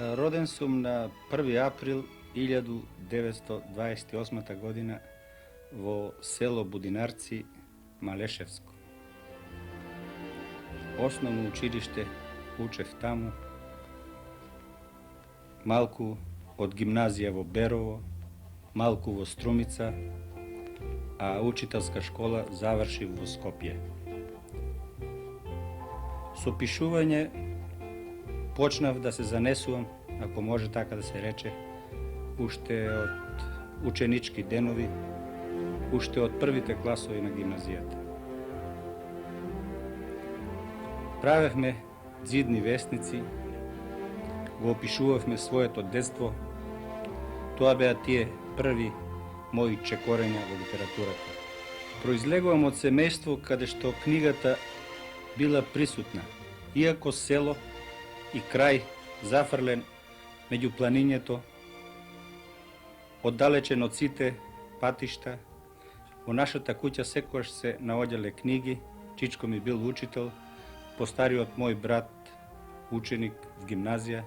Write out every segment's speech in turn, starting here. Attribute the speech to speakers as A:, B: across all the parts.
A: Роден сум на 1. април 1928 година во село Будинарци, Малешевско. Основно училиште учев таму, малку од гимназија во Берово, малку во Струмица, а учителска школа завршив во Скопје. Со пишување почнав да се занесувам, ако може така да се рече, уште од ученички денови, уште од првите класови на гимназијата. Правевме ѕидни весници, го опишувавме своето детство. Тоа беа тие први мои чекорења во литературата. Произлегувам од семејство каде што книгата била присутна, иако село и крај зафрлен меѓу планињето, оддалечен од сите патишта. Во нашата куќа секогаш се наоѓале книги, чичко ми бил учител, постариот мој брат ученик в гимназија.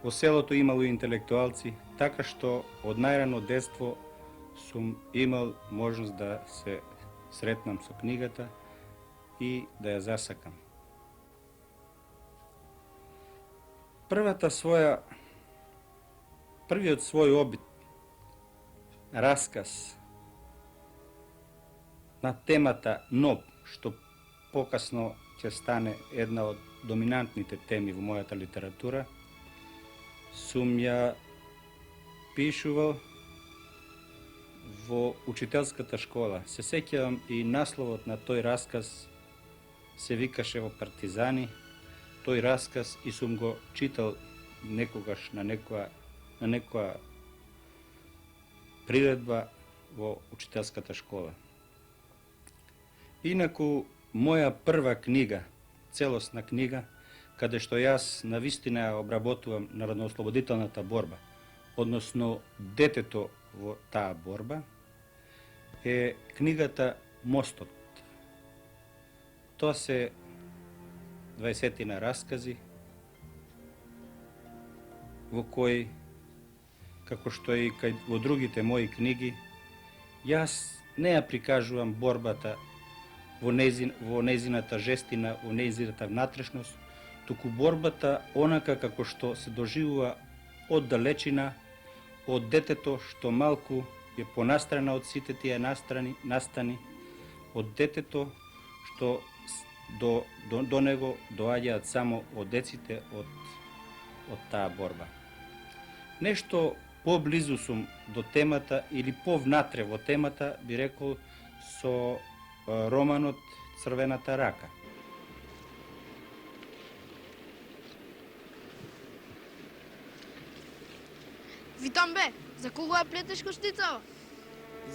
A: Во селото имало и интелектуалци, така што од најрано детство сум имал можност да се сретнам со книгата и да ја засакам. Првиот свој обид, расказ на темата Ноб, што покасно ќе стане една од доминантните теми во мојата литература, сум ја пишувал во учителската школа. Се сеќавам и насловот на тој расказ се викаше во Партизани. Тој расказ и сум го читал некогаш на некоја приредба во учителската школа. Инаку, моја прва книга, целосна книга, каде што јас навистина ја обработувам народноослободителната борба, односно детето во таа борба, е книгата Мостот. Тоа се 20 раскази, во кои, како што и во другите мои книги, јас не ја прикажувам борбата во нејзината жестина, во нејзината внатрешност, туку борбата онака како што се доживува од далечина, од детето што малку е понастрана од сите тие настани, од детето што до него доаѓаат само одеците од таа борба. Нешто поблизу сум до темата или повнатре во темата, би рекол, со романот Црвената рака.
B: Витам бе, за кого ја плетеш коштицава?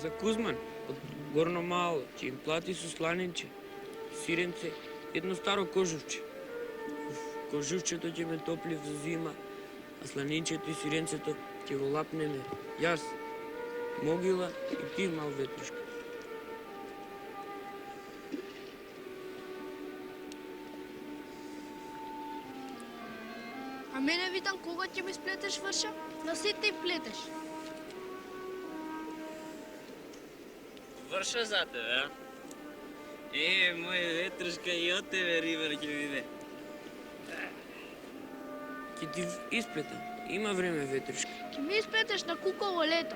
C: За Кузман, од Горно Мало, ќе им плати со сланинче, сиренце, едно старо кожувче. Кожувчето ќе ме топли во зима, а сланинчето и сиренцето ќе го лапнеме јас, Могила и ти, мал ветрушка.
B: А мене, Витам, кога ќе ми сплетеш врша? На сите и плетеш.
D: Врша за тебе, а? Мој ветрушка, и од тебе рибар ќе биде.
C: Ќе ти исплетам, има време, ветрушка.
B: Ќе ми сплетеш на куково лето.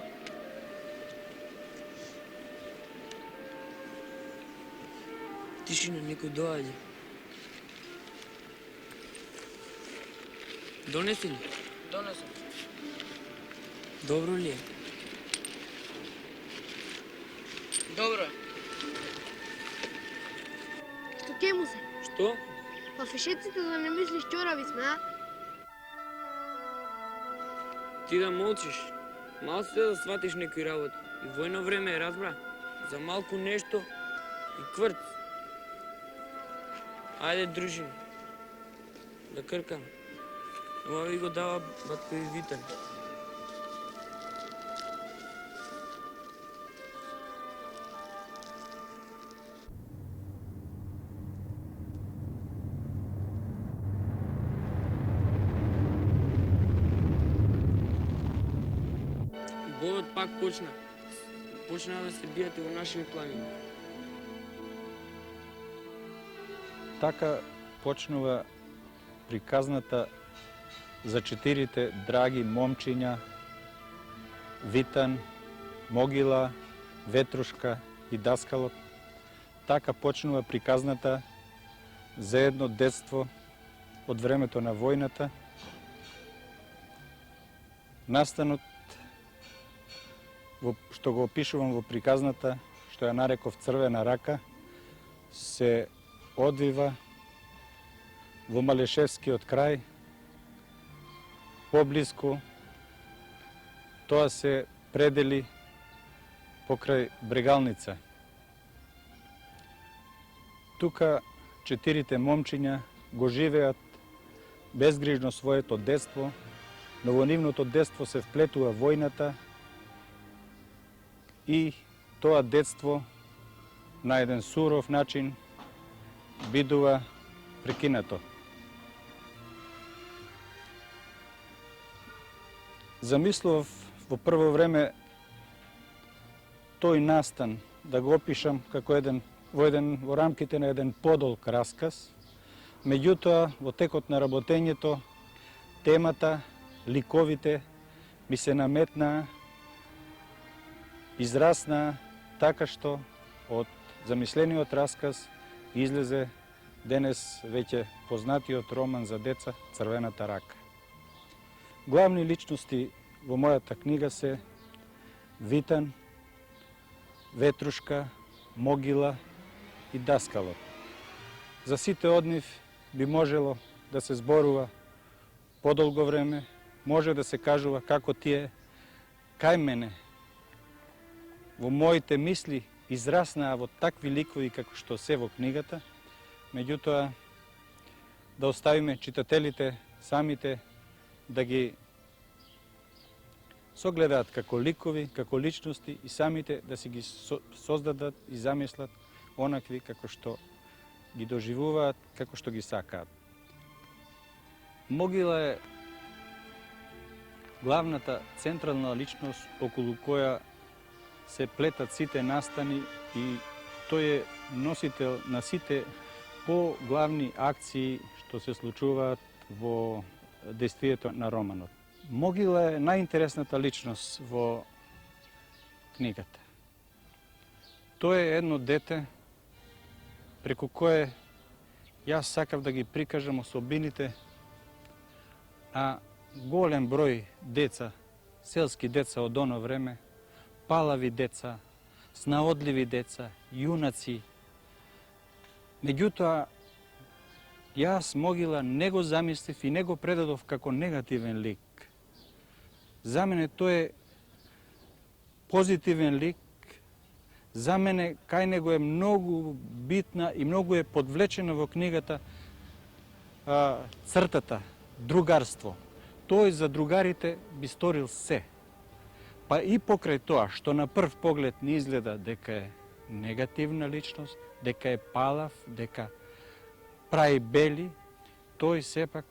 C: Тишина, некој доаѓа. Донеси ли?
D: Донесам.
C: Добро ли е?
D: Добро.
B: Што ке му се?
C: Што?
B: Па фешеците да не мислиш чорави сме, а?
C: Ти да молчиш. Мал се да сватиш некои работи. И војно време е, разбра. За малку нешто и кврт. Ајде, дружини. Да кркам. Ова ви го дава батко и Витан. Бојот пак почна. Почна да се бијате во нашиви планини.
A: Така почнува приказната за 4 драги момчиња Витан, Могила, Ветрушка и Даскалот. Така почнува приказната за едно детство од времето на војната. Настанот, што го опишувам во приказната, што ја нареков Црвена рака, се одвива во Малешевскиот крај, поблиску. Тоа се предели покрај Брегалница. Тука 4 момчиња го живеат безгрижно своето детство, но во нивното детство се вплетува војната и тоа детство на еден суров начин бидува прекинато. Замислував во прво време тој настан да го опишам како во рамките на еден подолг расказ. Меѓутоа, во текот на работењето, темата, ликовите ми се наметнаа, израснаа, така што од замислениот расказ излезе денес веќе познатиот роман за деца Црвената рака. Главни личности во мојата книга се Витан, Ветрушка, Могила и Даскалот. За сите од нив би можело да се зборува подолго време, може да се кажува како тие кај мене во моите мисли израснаа во такви ликови како што се во книгата, меѓутоа да оставиме читателите самите да ги согледаат како ликови, како личности и самите да си ги создадат и замислат онакви како што ги доживуваат, како што ги сакаат. Могила е главната централна личност околу која се плетат сите настани и тој е носител на сите поглавни акции што се случуваат во действието на романот. Могила е најинтересната личност во книгата. Тој е едно дете преку кое јас сакав да ги прикажам особините на голем број деца, селски деца од оно време, палави деца, снаодливи деца, јунаци. Меѓутоа, јас Могила не го замислив и не го предадов како негативен лик. За мене тој е позитивен лик. За мене кај него е многу битна и многу е подвлечена во книгата цртата, другарство. Тој за другарите би сторил се. Па и покрај тоа, што на прв поглед не изгледа дека е негативна личност, дека е палав, дека прави бели, тој сепак,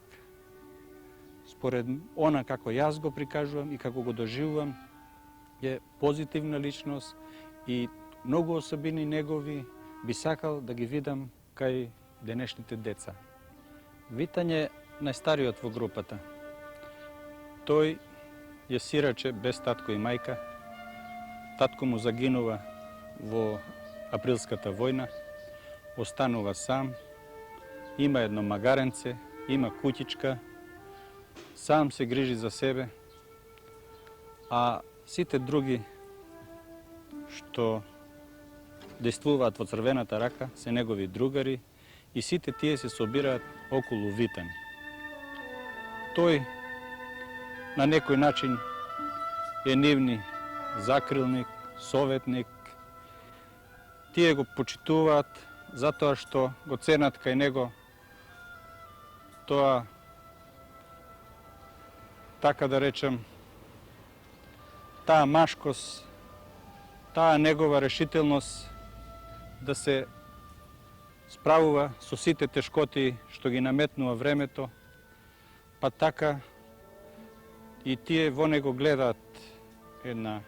A: според она како јас го прикажувам и како го доживувам, е позитивна личност и многу особини негови би сакал да ги видам кај денешните деца. Витан е најстариот во групата. Тој е сираче без татко и мајка. Татко му загинува во априлската војна, останува сам, има едно магаренце, има куќичка, сам се грижи за себе, а сите други што действуваат во Црвената рака се негови другари и сите тие се собираат околу Витан. Тој на некој начин е нивни закрилник, советник. Тие го почитуваат затоа што го ценат кај него тоа, така да речем, таа машкост, таа негова решителност да се справува со сите тешкоти што ги наметнува времето, па така и тие во него гледаат една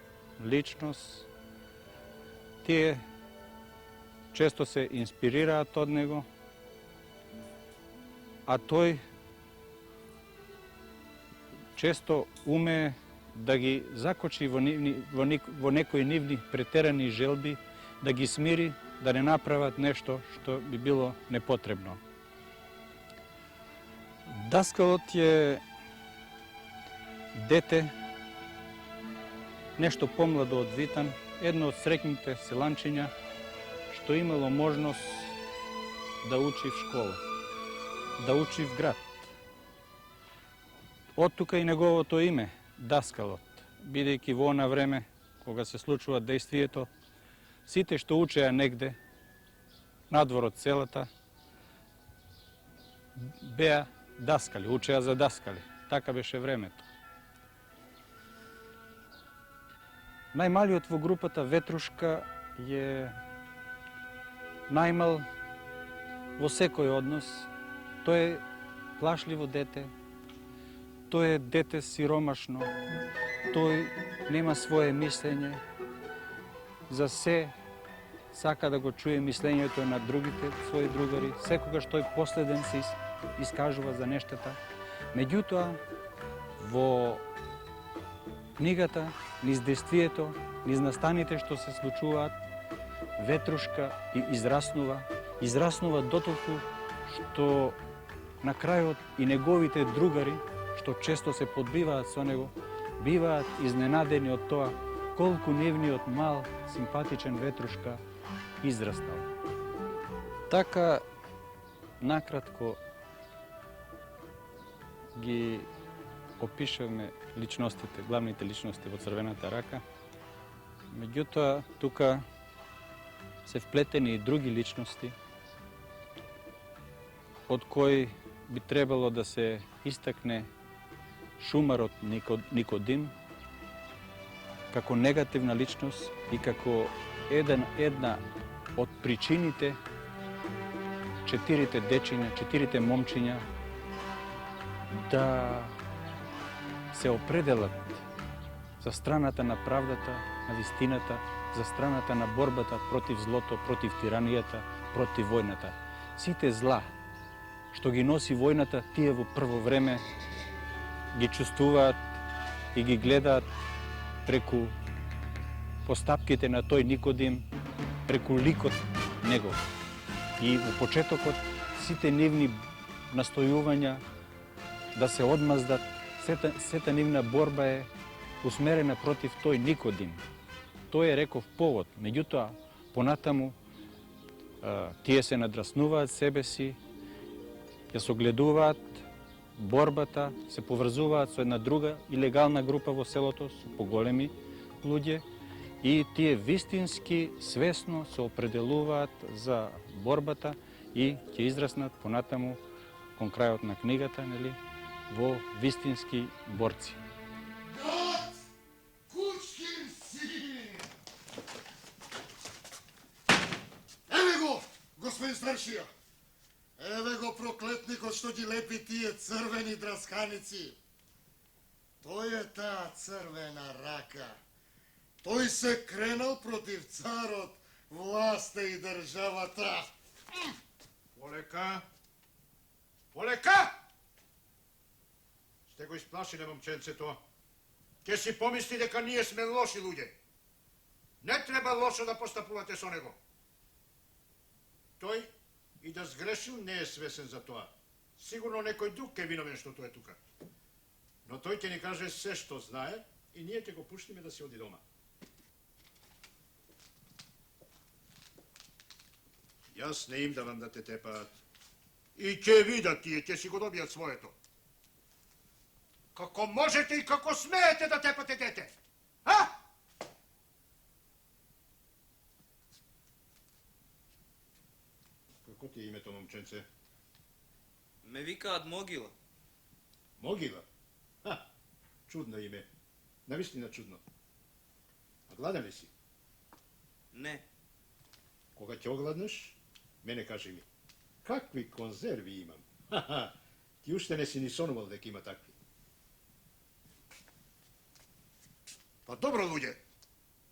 A: личност. Тие често се инспирираат од него, а тој често умее да ги закочи во некои нивни претерани желби, да ги смири, да не направат нешто што би било непотребно. Даскалот е дете, нешто помладо од Витан, едно од среќните селанчиња што имало можност да учи в школа, да учи в град. Од тука и неговото име, Даскалот, бидејќи во она време, кога се случува дејствието, сите што учеа негде, надвор од селата, беа даскали, учеа за даскали. Така беше времето. Најмалиот во групата Ветрушка е најмал во секој однос. Тој е плашливо дете, тој е дете сиромашно, тој нема свое мислење, за се сака да го чуе мислењето на другите своји другари, секогаш тој последен се искажува за нештата. Меѓутоа, во книгата, низ действието, низ настаните што се случуваат, Ветрушка израснува дотолку што на крајот и неговите другари, што често се подбиваат со него, биваат изненадени од тоа колку нивниот мал, симпатичен Ветрушка израстал. Така, накратко ги опишавме личностите, главните личности во Црвената рака. Меѓутоа, тука се вплетени и други личности, од кои би требало да се истакне шумарот Никодим, како негативна личност и како една од причините четирите дечиња, четирите момчиња да се определат за страната на правдата, на вистината, за страната на борбата против злото, против тиранијата, против војната. Сите зла што ги носи војната, тие во прво време ги чувствуваат и ги гледаат преку постапките на тој Никодим, преку ликот негов. И во почетокот сите нивни настојувања да се одмаздат, сета нивна борба е усмерена против тој Никодим. Тој е реков повод, меѓутоа понатаму тие се надраснуваат себе си, ја согледуваат борбата, се поврзуваат со една друга илегална група во селото, со поголеми луѓе, и тие вистински, свесно се определуваат за борбата и ќе израснат понатаму, кон крајот на книгата, нели, во вистински борци.
E: Град! Кучкин син! Еве го, господин старшија! Еве го проклетникот што ги лепи тие црвени драсканици. Тој е таа црвена рака. Тој се кренал против царот, власта и државата.
F: Полека! Полека! Сте го исплашиле момченцето. Ке си помисли дека ние сме лоши луѓе. Не треба лошо да постапувате со него. Тој и да сгрешил не е свесен за тоа. Сигурно некој друг е виновен што тој е тука. Но тој ќе ни каже се што знае и ние ќе го пуштиме да си оди дома. Јас не им давам да те тепаат. И ќе видат тие, ќе си го добијат своето. Како можете и како смеете да тепате дете? А? Како ти е името, момченце?
D: Ме викаат Могила.
F: Могила? Ха, чудно име. Навистина чудно. А гладен ли си?
D: Не.
F: Кога ќе огладнеш, мене кажи ми. Какви конзерви имам? Ха-ха, ти уште не си ни сонувал дека има такви. Па Dobro, ljude.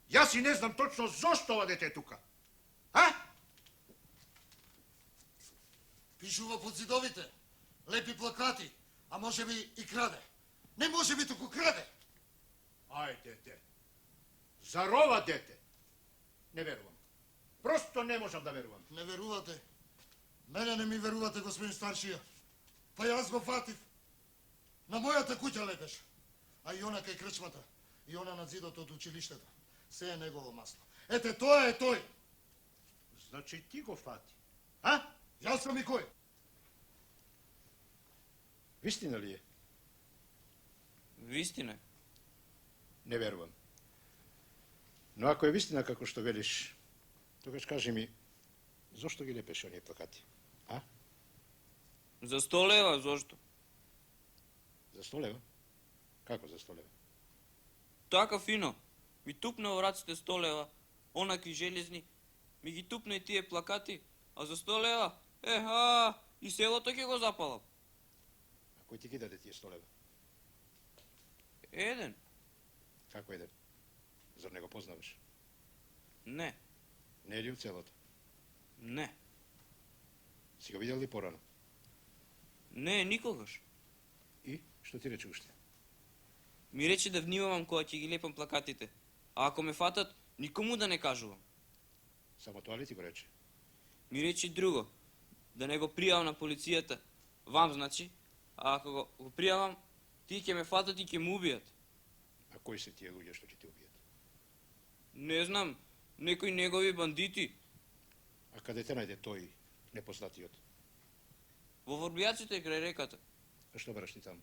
F: Ja si ne znam točno zašto ova dete je tuka. A?
E: Пишува под зидовите, лепи плакати, а може би и краде. Не може би туку краде.
F: Ajde, de. Zar ova dete? Ne verujem. Prosto ne možem da verujem.
E: Не верувате. Мене не ми верувате, господин старшија. Па јас го фатив. На мојата куќа лепеш. А и она кај крчмата. И она на зидот од училиштето. Се е негово масло. Ете, тоа е тој.
F: Znači ti go fati. A?
E: Јас сум и кој?
F: Istina li je?
C: Вистина е.
F: Ne verujem. No ako je istina kako što veliš, тогаш кажи ми, zašto ги лепеш оние плакати? А?
C: За 100 лева, зошто?
F: За 100 лева? Како за 100 лева?
C: Така фино. Ми тупна во раците 100 лева, онакви железни, ми ги тупна и тие плакати, а за 100 лева, и селото ќе го запалам.
F: А кој ти ги даде тие 100 лева?
C: Еден.
F: Како еден? Зар не го познаваш?
C: Не,
F: Не е ли у целото?
C: не,
F: Си го видел ли порано?
C: не, никогаш.
F: И? Што ти рече уште?
C: Ми рече да внимавам кога ќе ги лепам плакатите, а ако ме фатат, никому да не кажувам.
F: Само тоа ли ти го рече?
C: Ми рече и друго, да не го пријавам на полицијата, вам значи, а ако го пријавам, ти ќе ме фатат и ќе ме убијат.
F: А кои се тие луѓе што ќе те убијат?
C: Не знам, некои негови бандити.
F: А каде те најде тој непознатиот?
C: Во Ворбијаците крај реката.
F: А што бараш ти таму?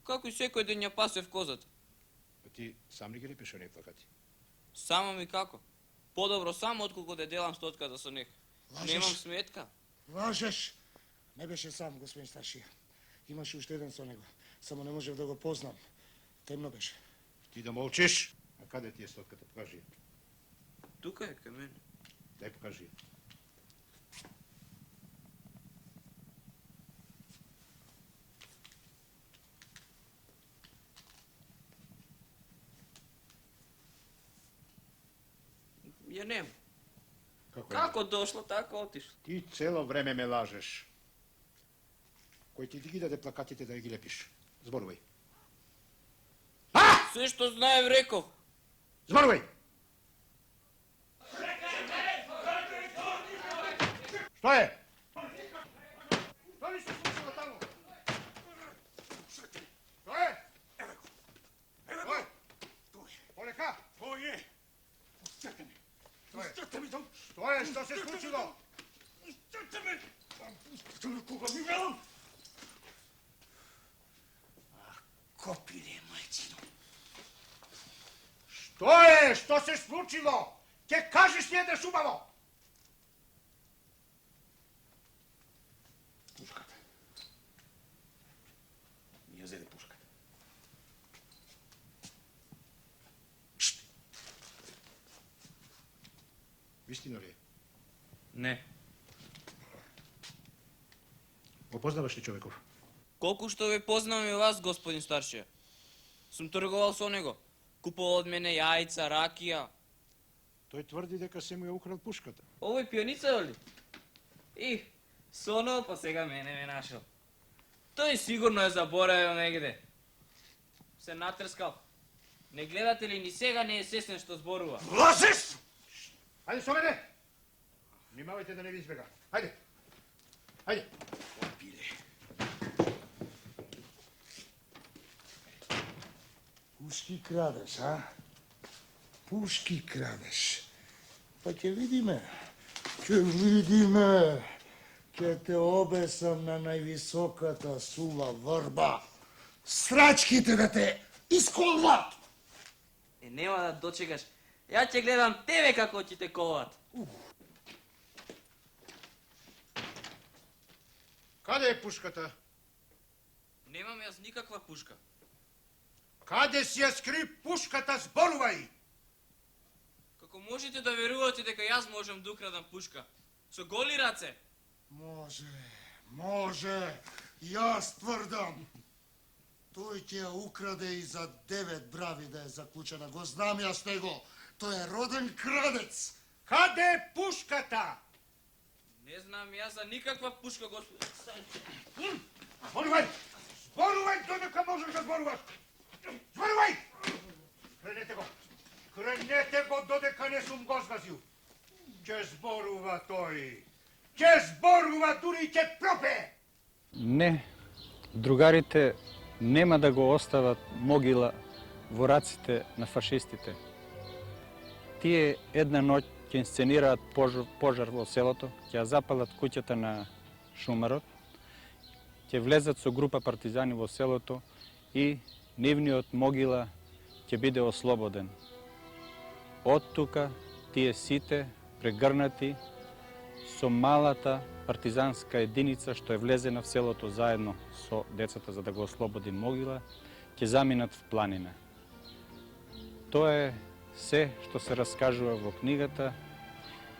C: Како и секој ден ја пасев козата.
F: А ти сам ли ги лепиш оние плакати?
C: Само ми како. Подобро само отколку да делам стотката со нех.
E: Лажеш.
C: Немам сметка.
E: Лажеш. Не беше сам, господин старшија. Имаше уште еден со него. Само не можев да го познам. Темно беше.
F: Ти да молчиш? А каде ти е стотката? Покажи ја.
C: Тука е кај мене.
F: Дај покажи ја.
C: Ја нема.
F: Како е?
C: Како дошло, така отишло.
F: Ти цело време ме лажеш. Кој ти ги даде плакатите да ги лепиш? Зборувај.
C: Се што знаев реков.
F: Зборувај! Што е? Што ли се случило таму? Што е? Ево го. Тој. Полека. Тој е. Пустете ме. Пустете ми. Што е? Што се случило? Пустете ме. Пустете ме кога ми велам.
E: Копиле, мајчино.
F: Што е? Што се случило? Ке кажеш ли едеш убаво?
E: Пушката. Ми ја зеде пушката.
F: Вистина ли е?
C: Не.
F: Го познаваш ли човеков?
C: Колку што ве познавам и вас, господин старшија. Сум тргувал со него. Купувал од мене јајца, ракија.
F: Тој тврди дека се му ја украл пушката.
C: Овој пијаница ли? И, сонал, па сега мене ме нашел. Тој сигурно е заборавил негде. Се натрскал. Не гледате ли, ни сега не е сесен што зборува.
F: Лажеш! Хајде со мене! Внимавајте да не ви избега. Хајде! Хајде!
E: Пушки крадеш, а? Пушки крадеш. Па ќе видиме. Ќе видиме. Ќе те обесам на највисоката сува врба. Срачките да те исколват.
C: Нема да дочекаш. Ја ќе гледам тебе како ќе те колат.
F: Каде е пушката?
C: Немам јас никаква пушка.
F: Каде си ја скри пушката, зборувај!
C: Како можете да верувате дека јас можам да украдам пушка? Со голи раце?
E: Може, може. Јас тврдам. Той ќе ја украде и за 9 брави да е заклучена. Го знам јас него. Тој е роден крадец.
F: Каде е пушката?
D: Не знам јас за никаква пушка, господин Старшија.
F: Зборувај! Зборувај додека можеш да зборуваш! Зборувај! Кренете го! Кренете го додека не сум го згазил! Ќе зборува тој! Ќе зборува, дури и ќе пропее!
A: Не, другарите нема да го остават могила во раците на фашистите. Тие една ноќ ќе инсценираат пожар во селото, ќе ја запалат куќата на шумарот, ќе влезат со група партизани во селото и нивниот могила ќе биде ослободен. Од тука тие сите прегрнати со малата партизанска единица што е влезена в селото заедно со децата за да го ослободи могила, ќе заминат в планина. Тоа е се што се раскажува во книгата.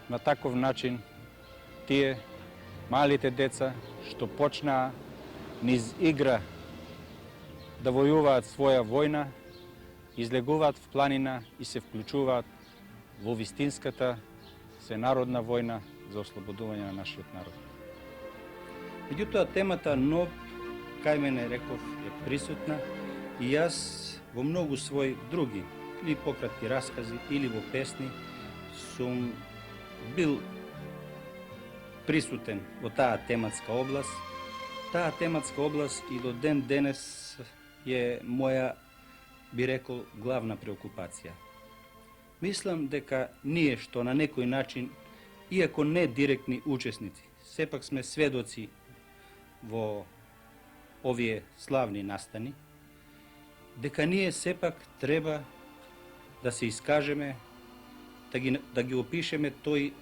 A: На таков начин тие малите деца што почнаа низ игра да војуваат своја војна, излегуваат в планина и се вклучуваат во вистинската сенародна војна за ослободување на нашиот народ. Меѓутоа, темата ноб, кај мене реков, е присутна и јас во многу своји други, или пократки раскази, или во песни, сум бил присутен во таа тематска област. Таа тематска област и до ден денес е моја, би рекол, главна преокупација. Мислам дека ние што на некој начин, иако не директни учесници, сепак сме сведоци во овие славни настани, дека ние сепак треба да се искажеме, да ги опишеме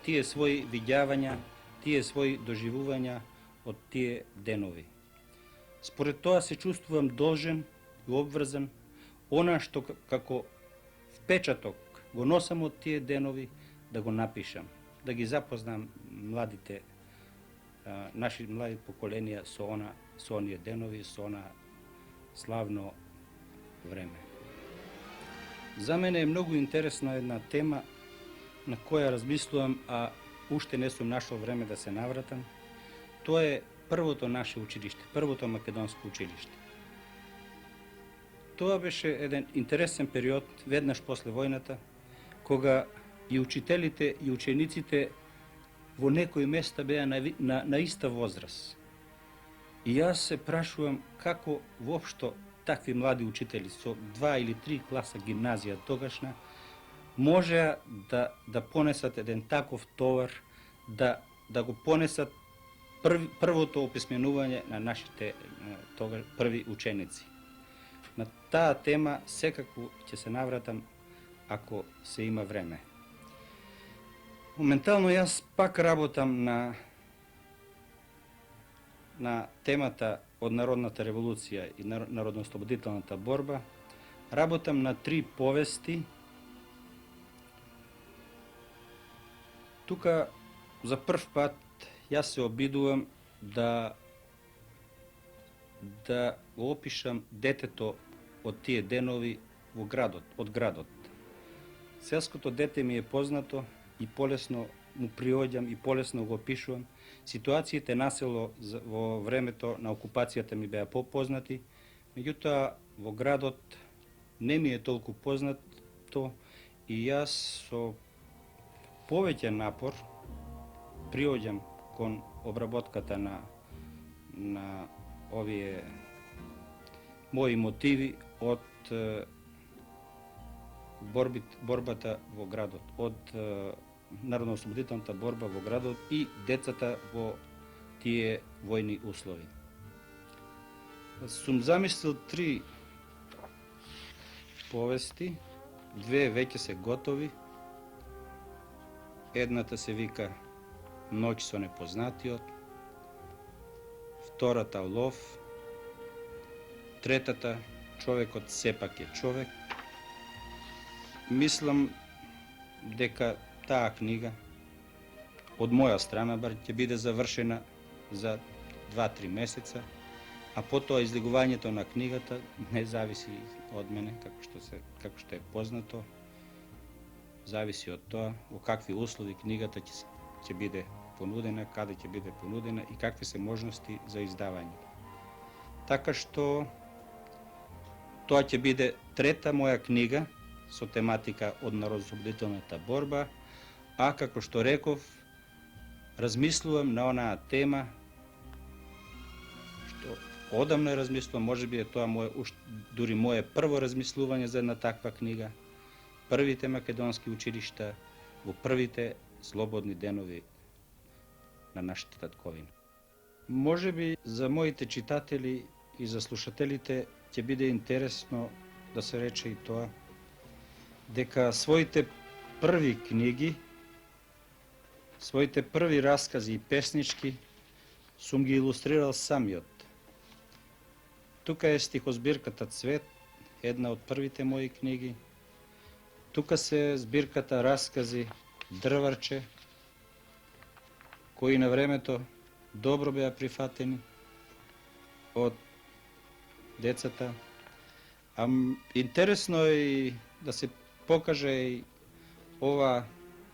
A: тие своји видјавања, тие своји доживувања од тие денови. Според тоа се чувствувам должен и обврзан, она што како впечаток го носам од тие денови, да го напишам, да ги запознам младите, наши млади поколенија со оние денови, со она славно време. За мене е многу интересна една тема на која размислувам, а уште не сум нашол време да се навратам. Тоа е првото наше училиште, првото македонско училиште. Тоа беше еден интересен период, веднаш после војната, кога и учителите и учениците во некои места беа на иста возраст. И јас се прашувам како воопшто такви млади учители со 2 или 3 класа гимназија тогашна можеа да понесат еден таков товар, да го понесат првото описменување на нашите први ученици. На таа тема секако ќе се навратам ако се има време. Моментално јас пак работам на темата од народната револуција и народно-ослободителната борба. Работам на 3 повести. Тука за прв пат јас се обидувам да го опишам детето од тие денови во градот, од градот. Селското дете ми е познато и полесно му приоѓам и полесно го опишувам. Ситуациите на село во времето на окупацијата ми беа попознати, меѓутоа во градот не ми е толку познато и јас со повеќе напор приоѓам кон обработката на овие мои мотиви од борбата во градот, од народно-ослободителната борба во градот и децата во тие војни услови. Сум замислил 3 повести, 2 веќе се готови. Едната се вика Ноќ со непознатиот, втората Лов, третата Човекот сепак е човек. Мислам дека таа книга, од моја страна бар, ќе биде завршена за 2-3 месеца а потоа излегувањето на книгата не зависи од мене, како што е познато. Зависи од тоа во какви услови книгата ќе биде понудена, каде ќе биде понудена и какви се можности за издавање. Така што тоа ќе биде трета моја книга со тематика од народоослободителната борба, а како што реков, размислувам на онаа тема што одамна размислувам, можеби е тоа дури мое прво размислување за една таква книга. Првите македонски училишта во првите слободни денови на нашата татковина. Можеби за моите читатели и за слушателите ќе биде интересно да се рече и тоа дека своите први книги, своите први раскази и песнички сум ги илустрирал самиот. Тука е стихозбирката Цвет, една од првите мои книги. Тука се збирката раскази Дрварче, кои на времето добро беа прифатени од децата. Интересно е и да се покаже и ова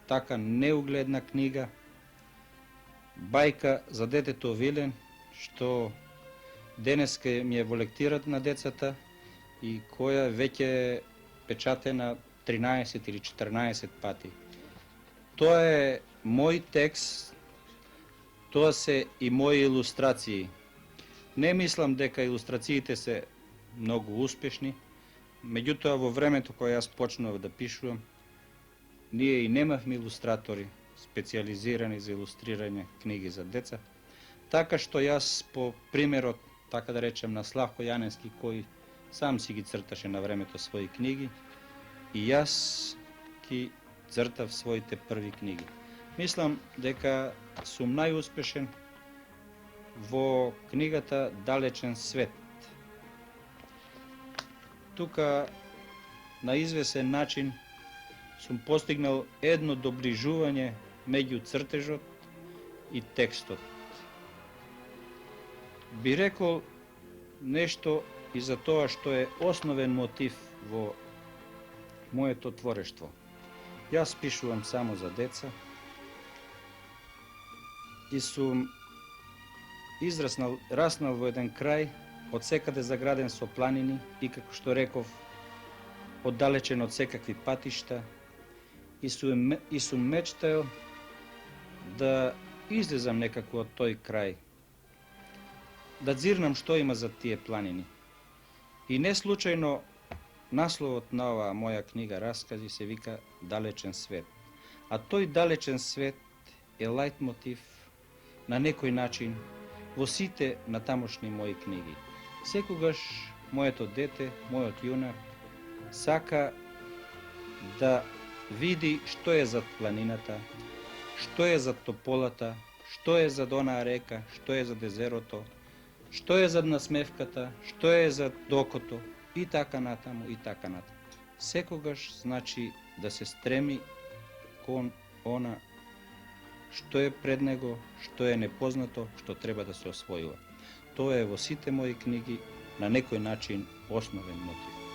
A: така неугледна книга, Бајка за детето Вилен, што денеска ми е во лектират на децата и која веќе е печатена 13 или 14 пати. Тоа е мој текст, тоа се и мои илустрации. Не мислам дека илустрациите се многу успешни, меѓутоа во времето кое јас почнав да пишувам, ние и немавме илустратори специализирани за илустрирање книги за деца, така што јас по примерот, така да речем, на Славко Јаневски, кој сам си ги црташе на времето своји книги, и јас ги цртав своите први книги. Мислам дека сум најуспешен во книгата Далечен свет. Тука на извесен начин сум постигнал едно доближување меѓу цртежот и текстот. Би рекол нешто и за тоа што е основен мотив во моето творештво. Јас пишувам само за деца и сум раснал во еден крај, од секаде заграден со планини и, како што реков, оддалечен од секакви патишта, и сум мечтаел да излезам некако од тој крај, да дзирнам што има за тие планини. И не случајно насловот на оваа моја книга раскази се вика Далечен свет. А тој далечен свет е лајтмотив на некој начин во сите натамошни мои книги. Секогаш моето дете, мојот јунак, сака да види што е зад планината, што е зад тополата, што е зад онаа река, што е зад езерото, што е зад насмевката, што е зад докото и така натаму и така натаму. Секогаш значи да се стреми кон она што е пред него, што е непознато, што треба да се освојува. Тоа е во сите мои книги на некој начин основен мотив.